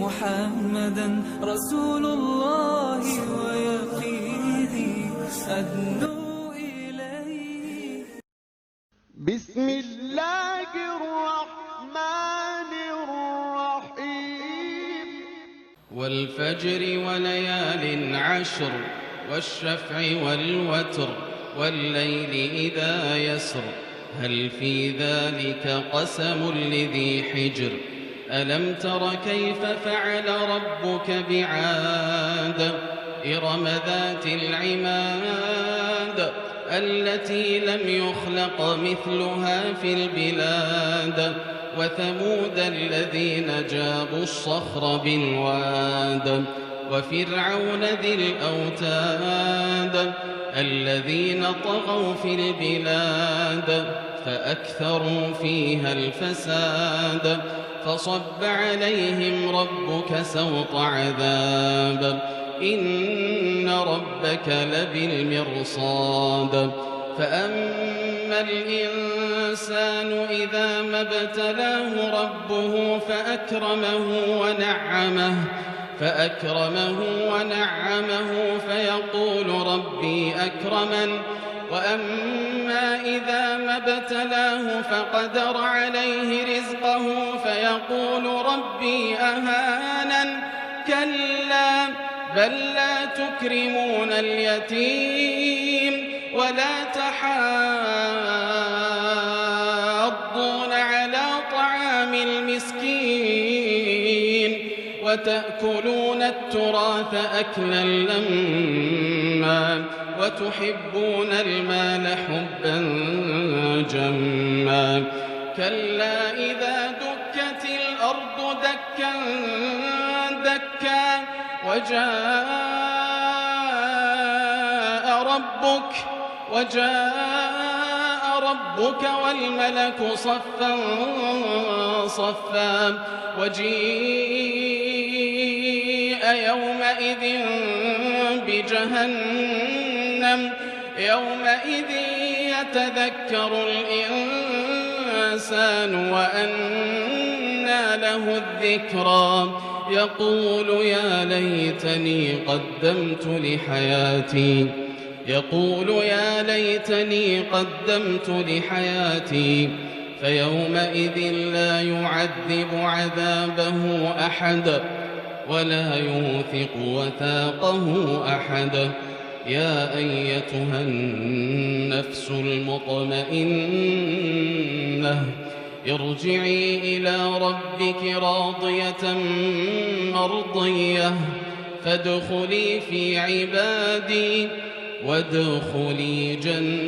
محمدا رسول الله ويقيني أدنو إليه. بسم الله الرحمن الرحيم. والفجر وليال عشر والشفع والوتر والليل إذا يسر هل في ذلك قسم لذي حجر ألم تر كيف فعل ربك بعاد إرم ذات العماد التي لم يخلق مثلها في البلاد وثمود الذين جابوا الصخر بالواد وفرعون ذي الأوتاد الذين طغوا في البلاد فأكثروا فيها الفساد فصب عليهم ربك سوط عذاب إن ربك لبالمرصاد فأما الإنسان إذا ما ابتلاه ربه فأكرمه ونعمه فيقول ربي أكرمن وأما إذا ما ابتلاه فقدر عليه رزقه فيقول ربي أهانن كلا بل لا تكرمون اليتيم ولا تحاضون على طعام المسكين وتأكلون التراث أكلا لما وتحبون المال حبا جما كلا إذا دكت الأرض دكا دكا وجاء ربك والملك صفا صفا وجيء يومئذ بجهنم يومئذ يتذكر الإنسان وأنى له الذكرى يقول يا ليتني قدمت لحياتي فيومئذ لا يعذب عذابه أحد ولا يوثق وثاقه أحد يا أيتها النفس المطمئنة ارجعي إلى ربك راضية مرضية فادخلي في عبادي وادخلي جنتي.